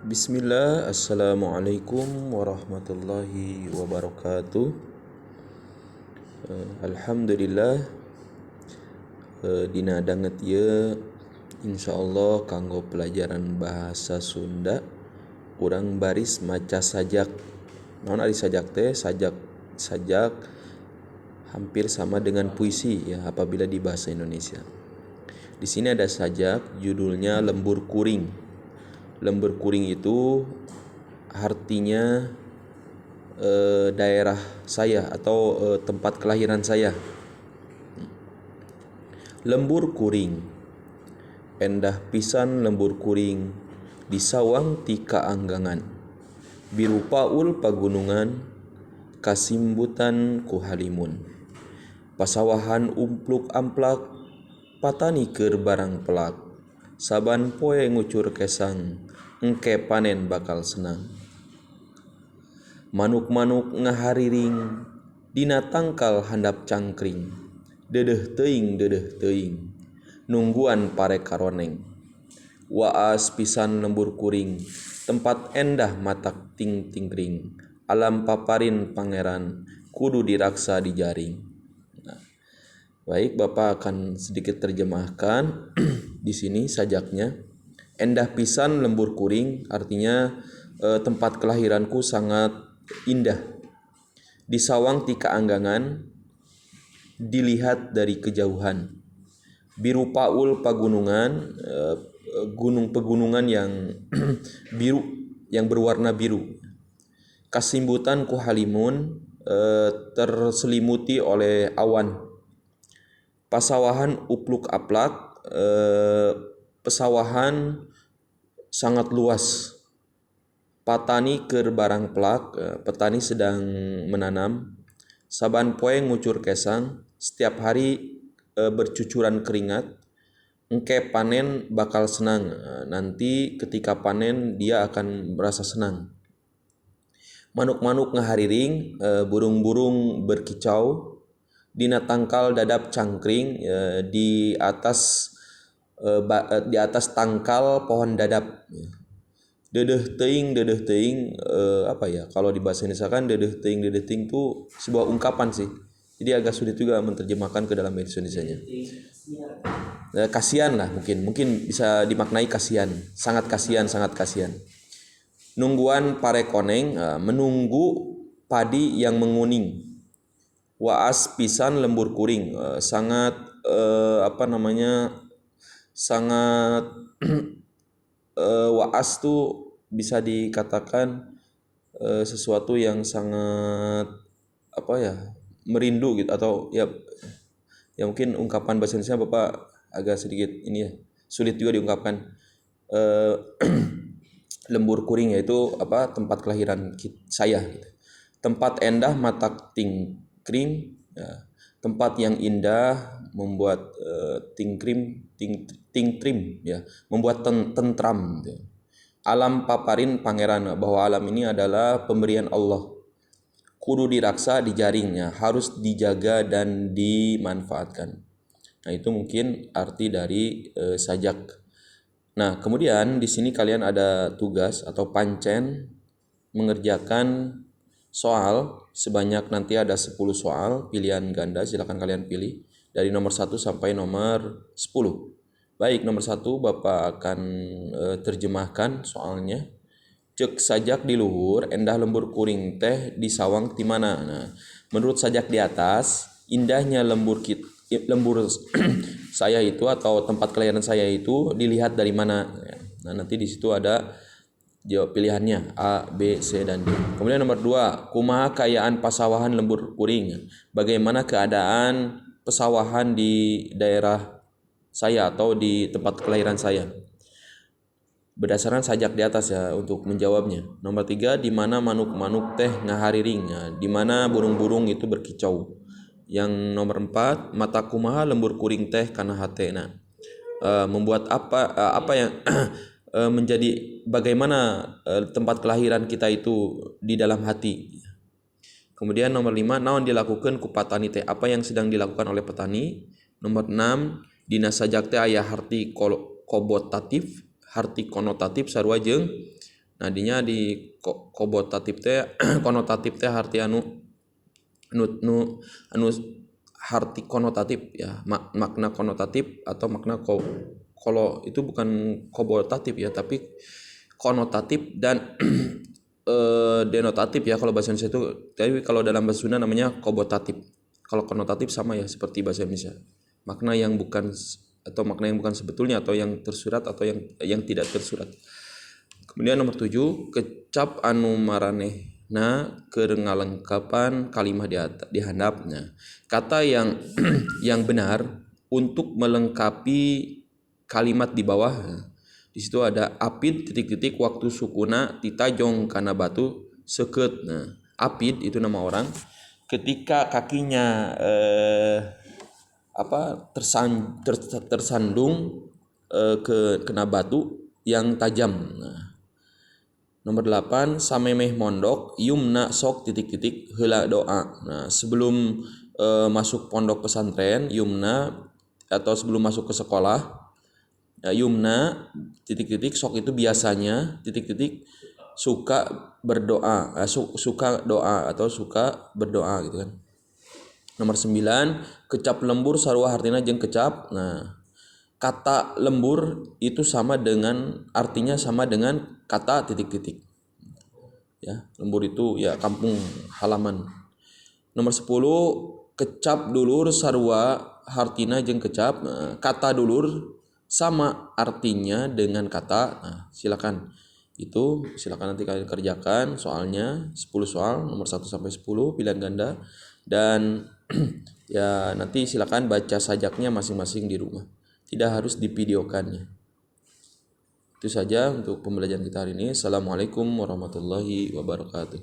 Bismillah, Assalamualaikum warahmatullahi wabarakatuh. Alhamdulillah, dina danget ye insyaallah kanggo pelajaran bahasa Sunda urang baris maca sajak. Naon ari sajak teh? Sajak hampir sama dengan puisi ya apabila di bahasa Indonesia. Di sini ada sajak judulnya Lembur Kuring. Lembur Kuring itu artinya daerah saya atau tempat kelahiran saya. Lembur kuring, endah pisan lembur kuring, di sawang ti kaanggangan, biru paul pagunungan, kasimbutan ku halimun, pasawahan umpluk amplak, patani keur barang pelak, saban poe ngucur kesang, engke panen bakal senang. Manuk-manuk ngahariring, dina tangkal handap cangkring, dedeh teuing, nungguan pare karoneng. Waas pisan lembur kuring, tempat endah matak ting-tingring, alam paparin pangeran, kudu diraksa di jaring. Nah, baik, Bapak akan sedikit terjemahkan di sini sajaknya. Endah pisan lembur kuring artinya tempat kelahiranku sangat indah. Di sawang ti kaanggangan, dilihat dari kejauhan. Biru paul pagunungan, gunung pegunungan yang biru, yang berwarna biru. Kasimbutan ku halimun, terselimuti oleh awan. Pasawahan upluk aplak, pesawahan sangat luas. Patani keur barang pelak, petani sedang menanam. Saban poe ngucur kesang, setiap hari bercucuran keringat. Engke panen bakal senang, nanti ketika panen dia akan merasa senang. Manuk-manuk ngahariring, burung-burung berkicau. Dina tangkal dadap cangkring, di atas tangkal pohon dadap. Dedeh teuing, apa ya? Kalau di bahasa Indonesia kan dedeh teuing itu sebuah ungkapan sih. Jadi agak sulit juga menerjemahkan ke dalam bahasa Indonesianya. Kasihan lah mungkin bisa dimaknai kasihan, sangat kasihan. Nungguan pare koneng, menunggu padi yang menguning. Waas pisan lembur kuring, sangat sangat waas tuh bisa dikatakan sesuatu yang sangat merindu gitu, atau ya mungkin ungkapan bahasa Indonesia Bapak agak sedikit ini ya, sulit juga diungkapkan. Lembur kuring yaitu tempat kelahiran saya gitu. Tempat endah matak tingkring, ya. Tempat yang indah membuat tingtrim ya, membuat tentram gitu. Alam paparin pangeran, bahwa alam ini adalah pemberian Allah. Kudu diraksa di jaringnya, harus dijaga dan dimanfaatkan. Nah, itu mungkin arti dari sajak. Nah, kemudian di sini kalian ada tugas atau pancen mengerjakan soal sebanyak nanti ada 10 soal pilihan ganda, silakan kalian pilih dari nomor 1 sampai nomor 10. Baik, nomor 1 Bapak akan terjemahkan soalnya. Cek sajak di luhur, endah lembur kuring teh di sawang ti mana. Nah, menurut sajak di atas, indahnya lembur saya itu atau tempat kelahiran saya itu dilihat dari mana. Nah, nanti di situ ada jawab pilihannya A, B, C, dan D. Kemudian nomor 2, kumaha kayaan pasawahan lembur kuring. Bagaimana keadaan pesawahan di daerah saya atau di tempat kelahiran saya. Berdasarkan sajak di atas ya untuk menjawabnya. Nomor 3, di mana manuk-manuk teh ngahariring. Ya, di mana burung-burung itu berkicau. Yang nomor 4, mata kumaha lembur kuring teh kana hatena. Membuat apa yang menjadi bagaimana tempat kelahiran kita itu di dalam hati. Kemudian nomor 5, naon dilakukan ku patani teh, apa yang sedang dilakukan oleh petani. Nomor 6, dina sajak teh aya harti kobotatif, harti konotatif sarua jeung nadinya di kobotatif teh konotatif teh harti anu harti konotatif ya, makna konotatif atau makna kalau itu bukan kobotatif ya, tapi konotatif dan denotatif ya kalau bahasa Indonesia itu. Tapi kalau dalam bahasa Sunda namanya kobotatif. Kalau konotatif sama ya seperti bahasa Indonesia, makna yang bukan atau makna yang bukan sebetulnya, atau yang tersurat atau yang tidak tersurat. Kemudian nomor 7, kecap anu maranehna keur ngalengkapan kalimah di handapna. Kata yang yang benar untuk melengkapi kalimat di bawah. Di situ ada apid titik-titik waktu sukuna titajong kana batu seukeut. Nah, apid itu nama orang ketika kakinya tersandung kena batu yang tajam. Nah, nomor 8, samemeh mondok yumna sok titik-titik heula doa. Nah, sebelum masuk pondok pesantren yumna atau sebelum masuk ke sekolah yumna titik-titik sok itu biasanya titik-titik suka berdoa, suka doa atau suka berdoa gitu kan. Nomor 9, kecap lembur sarua hartina jeung kecap. Nah, kata lembur itu artinya sama dengan kata titik-titik. Ya, lembur itu ya kampung halaman. Nomor 10, kecap dulur sarua hartina jeung kecap. Nah, kata dulur sama artinya dengan kata. Nah, silakan nanti kalian kerjakan soalnya 10 soal nomor 1 sampai 10 pilihan ganda, dan ya nanti silakan baca sajaknya masing-masing di rumah. Tidak harus divideokannya. Itu saja untuk pembelajaran kita hari ini. Assalamualaikum warahmatullahi wabarakatuh.